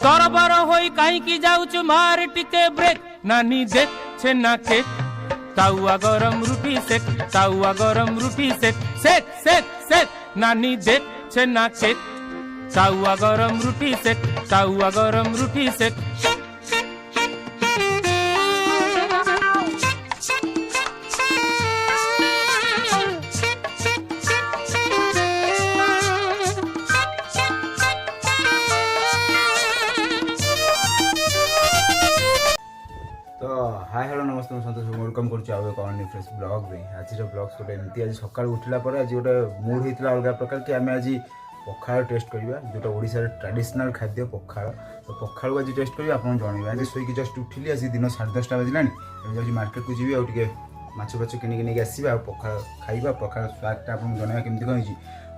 तरबर होई कहीं जाऊच मार टिके ब्रेक नानी देख छेना केक ताउआ गरम रुटी सेक ताउआ गरम रुटी सेक सेक सेक सेक नानी देख छेना केक ताउआ गरम रुटी सेक ताउआ गरम रुटी सेक। तो हाय हेलो नमस्ते सतोष वेलकम कर फ्रेश ब्लॉग रे आज ब्लॉग गोटे एमती आज सका उठला आज गोटे मूड होता अलग प्रकार कि आम आज पखाड़ टेस्ट करवा जोटा ओडिशा ट्रेडिशनल खाद्य पखाड़ तो पखाड़ को आज टेस्ट करवा आपको जनइबा आज शोक जस्ट उठिली आज दिन 10:30 बजला जाऊँ मार्केट को जी आगे माछ फाच किनिक आसवा पखाड़ खाइबा पखाड़ स्वादटा आपको जनइबा केमती कही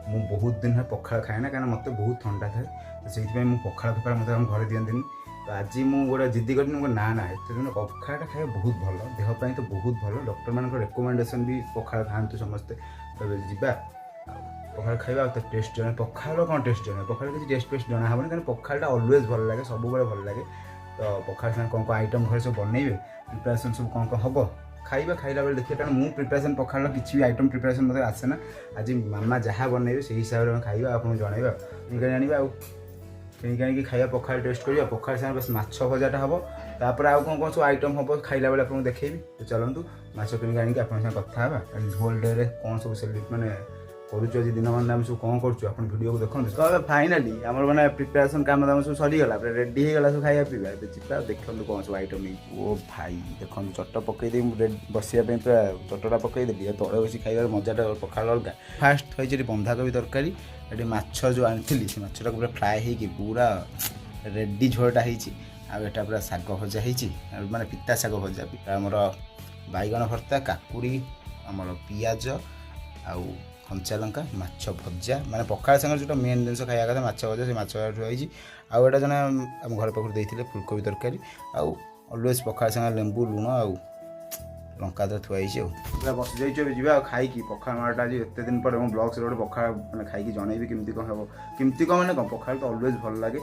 मु बहुत दिन पखाड़ खाए ना कहीं मत बहुत ठंडा थाए तो से पखाड़ फखाड़ मतलब हम घर दिखती तो आज मुझे गोटे जिद्दी कर ना ना एत पखाड़ा खाଇବା बहुत भल देहपाई तो बहुत भल डॉक्टर मान रेकमेंडेशन भी पखाड़ खातु समस्ते तो जा पखाड़ खाଇବା तो टेस्ट जन पखाड़ कौन टेस्ट जन पखाड़ किसी टेस्ट पेस्ट जना हेनी क्या पखाड़ा अलवेज भल लगे सब भल लगे तो पखाड़ साथ कौन कौन आइटम घर सब बनइबे प्रिपरेसन सब कौन कौन हम खाइबा खाइला बेले देखिए कारण मुझे प्रिपरेसन पखाड़ किसी भी आइटम प्रिपरेसन मतलब आसे ना आज मामा जहाँ बनइबे से हिसाब से खाइबा आपको जनइबा जाना किणी खाइबा पखाड़ टेस्ट करिया पखाड़ साथ बस माछ भजाटा हम तापर आउ कौन कौन सब आइटम हम खाइला बेले आपको देखेबी तो चलतु माछ किणी आनिक आपन कथा होल डे कौन सब सेलिब्रेट माने करूँ आज दिन मान सब कौन कर भिडियो को देखते तो फाइनाली आम मैंने प्रिपेरेसन काम दाम सब सरीगला रेडी होगा सब खाया पीवा जीवा देखते कौन सब आइटम ओ भाई देखो चट पकईदे बसिया पूरा चटटा पकईदेली तले बस खाइबार मजाटा पखाड़ अलग फास्ट होती बंधाकोबी तरकारी ये माछ जो आनी से माछटा पूरा फ्राए होगी पूरा रेडी झोलटा होटा पूरा शाग भजा हो माने पिता शाग भजा आमर बैगन भर्ता काकुड़ी आमर पियाज आउ कंचा लंका माछ भजा माने पखाड़ संगे जो मेन जिन खाया कथा माछ भजा से माछ ठुआई आउ एटा जने आम घर पाखु देते फुलकोबी तरकारी आउ अलवेज पखाड़ संगे लेंबू लुण आउ लंका तो थुआई पूरा बस जाइए जी खाई पखाड़ मारटा आज एत दिन पर ब्लॉग से गोटे पखाड़ मैंने खाई जनइबी केमती कौन हम केमती कौन मैंने कौन पखाड़ तो अलवेज भल लगे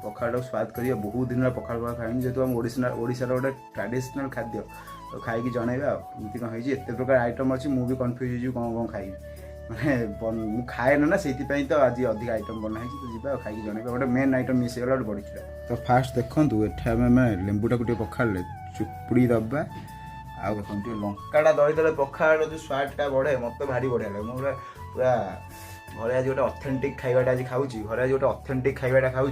पखाड़ स्वाद करिए बहुत दिन पखाड़ खाई जेहतु आम ओडिशा गोटे ट्रेडिशनल खाद्य तो खाई जनइबा एमती कौन होती एत प्रकार आइटम अच्छी मुझे कन्फ्यूज हो कौन कौन खाई मैंने खाए ना से तो आज अधिक आइटम बनाई तो जी खाई जनइबा गोटे मेन आइटम मिस गला गोटे बड़ी तो फास्ट देखूँ ये लेंबूटा गोटे पखाड़े चुपुड़ी दबा आ देखते लंकाटा दहीदे पखाड़ जो स्वादटा बढ़े मत भारी बढ़िया लगे मुझे पूरा घरे आज गोटे अथेंटिक खाइबाटा आज खाऊँ घरे आज गोटे अथेंटिक खाइबाटा खाऊँ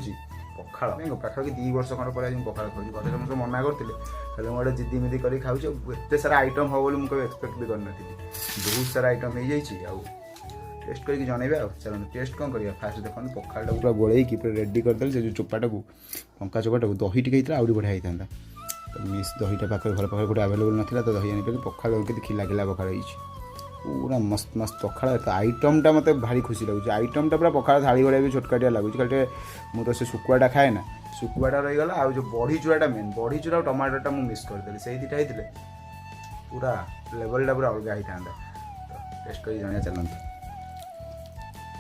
पखाड़ पाखापाखि 2 वर्ष खंड पर आज पखाड़ खाऊँ घर समस्त मना करते गोटे जिद्दी मिदी कर खाऊँ एत सारा आइटम हम बोली मुझे एक्सपेक्ट भी करनी बहुत सारा आइटम हो जाए टेस्ट करके जनइबा चलो टेस्ट कौन करवा फास्ट देखो पखाड़ा पूरा गोलैक पूरा रेडी करदे से जो चोपाटा को लंका चोपाटा को दही टी आहरी बढ़िया होता तो मिस दहीटा पाखे घर पाखे गोटे आवेलेबल नाला तो दही आनी पखाड़ के खिला खिला पखाड़ पूरा मस्त मस्त पखाड़ तो आइटमटा मत भारी खुशी लगुच आइटमटा पूरा पखाड़ थाली भाई भी छोटकाटिया लगुच खाली मुझे से शुकुआटा खाए ना शुकुआटा रहीगला आ जो बड़ी चूड़ाटा मेन बड़ी चूड़ा और टमाटोटा मुझे मिस करदेली से दुटा होते पूरा लेवलटा पूरा अलग होता तो टेस्ट कर जाना चलते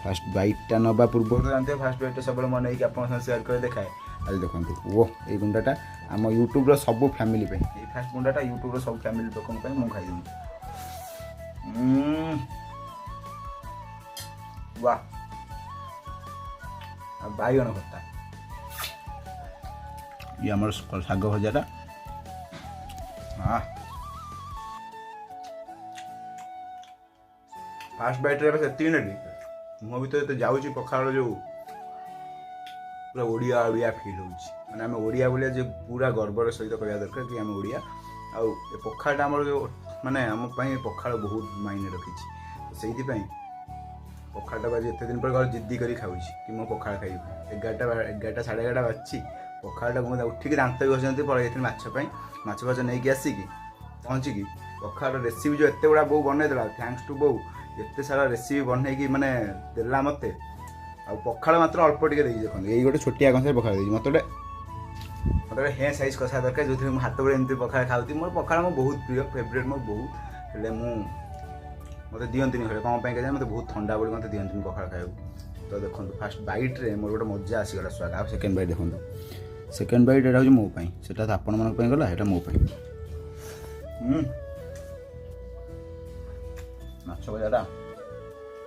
फास्ट बैटा नवा पूर्व जानते फास्ट बैटा सब मन नहीं आप सेयार कर देखाए आज देखते वो ये गुंडाटा आम यूट्यूब सब फैमिली पे ये फास्ट गुंडाटा यूट्यूब सब फैमिली लोक मुझे खाई वाह बैगन भत्ता ये आम शाग भजाटा हाँ फास्ट बैटरी से मुह भर जाऊँगी पखाड़ जो पूरा ओडिया ओडिया फिल होने आम ओडिया बोलिया जो पूरा गर्वर सहित कहवा दरकार कि आम ओडिया आउ पखाड़ा आम जो माने आम पखाड़ बहुत मायने रखी तो से पखाड़ा बाजी एत दिन पर घर जिद्दी कर खाऊँ कि मो पखाड़ खाइबी 11टा 11:30 बाजी पखाड़ा मुझे उठिक दांत भी घसी पलि माछ फाच नहीं आसिकी पहुँचिकी पखाड़ रेसिपी जो एत गुड़ा बो बनईदेला थैंक्स टू बो एत सारा रेसिपी बनई माने देला मत आ पखाड़ मात्र अल्प टे देखो ये गोटे छोटिया कंसा पखाड़ दे मत गोटे हे साइज कषा दरकार जो हाथ बड़े एमती पखाड़ खाऊँ मोर पखाड़ मो बहुत प्रिय फेवरेट मो बहुत हेल्ले मत दिंतु घरे कौन पे मत बहुत ठंडा बोली मत दिंतु पखाड़ खाया तो देखो फास्ट बैट्रे मोर गोटे मजा आसीगला स्वाद आ सेकेंड बैट देखो सेकेंड बैट एटा हूँ मोपाई से आपण मान गला एटा मोपाई माछ भजाटा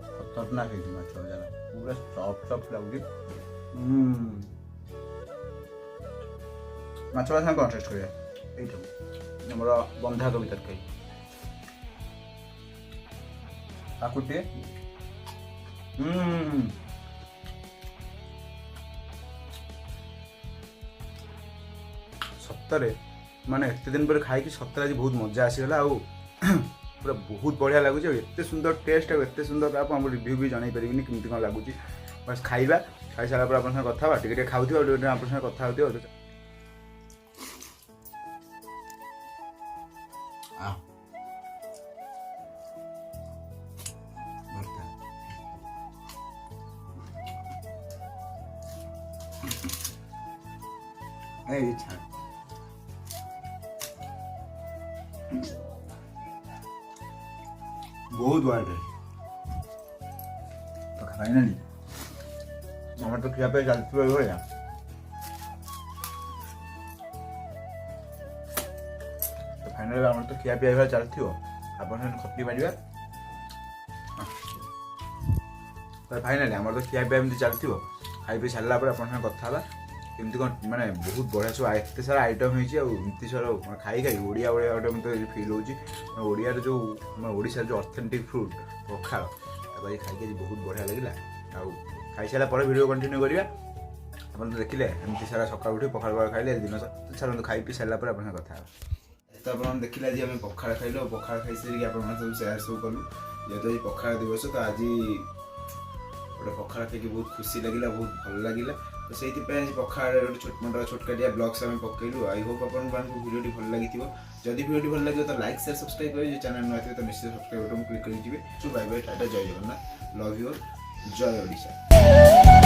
खतरनाक है माछ भजाटा पूरा सॉफ्ट सॉफ्ट लगुच माछ भजा कौन टेस्ट करिया এইটা ଆମର ବନ୍ଧାକୋବି ତରକାରୀ କାକୁଟେ ସତରେ ମାନେ ଏତେ ଦିନ ପରେ ଖାଇକି ସତରେ ଆଜି ବହୁତ ମଜା ଆସିଗଲା ଆଉ ପୁରା ବହୁତ ବଢ଼ିଆ ଲାଗୁଛି ଆଉ ଏତେ ସୁନ୍ଦର ଟେଷ୍ଟ ଆଉ ଏତେ ସୁନ୍ଦର ଆପଣ ଆମ ରିଭ୍ୟୁ ବି ଜଣାଇ ପାରିବିନି କେମିତି କ'ଣ ଲାଗୁଛି ବାସ୍ ଖାଇବା ଖାଇସାରିଲା ପରେ ଆପଣଙ୍କ ସାଙ୍ଗେ କଥା ହେବା ଟିକେ ଟିକେ ଖାଉଥିବା ଆଉ ଟିକେ ଆପଣଙ୍କ ସାଙ୍ଗେ କଥା ହେଉଥିବା बहुत वाइड है तो फाइनली हमारे तो खिया पे चलती हुई हो या तो फाइनली हमारे तो खिया पिया चलती हो अपन खपी पार तो फाइनली हमारे तो खिया पिया एमती चलती हो खाई पी सारा पर अपन कथा केमती कौन माने बहुत बढ़िया सब एत सारा आइटम होती सारा खाई खाई ओडिया ओडिया गोटे मतलब फिल होड़िया जो ओडिशा जो ऑथेंटिक फूड पखाड़ आज खाई बहुत बढ़िया लगे खाई सारा पर वीडियो कंटिन्यू करिया अपन तो देखिले एमती सारा सकाळ उठी पखाड़ खाइले दिन सारा खाई पी सारा पर अपन कथा तो आप देखिले आज आम पखाड़ खाइल पखाड़ खाई सारी आप सब सेयार सब कलु जेहेतु आज पखाड़ दिवस तो आज गोटे पखाड़ खाई बहुत खुशी लगे बहुत भल लगे तो से पखाड़ गोटे छोट मोटा छोटकाटिया ब्लॉग्स आम पकेलु आई होप आपको वीडियो भल लगी जदि वीडियो भल लगे तो लाइक शेयर सब्सक्राइब करें जो चैनल नुआ तो निश्चित सब्सक्राइब बटन क्लिक कर बाय बाय टाटा जय जगन्नाथ लव यू जय ओडिशा।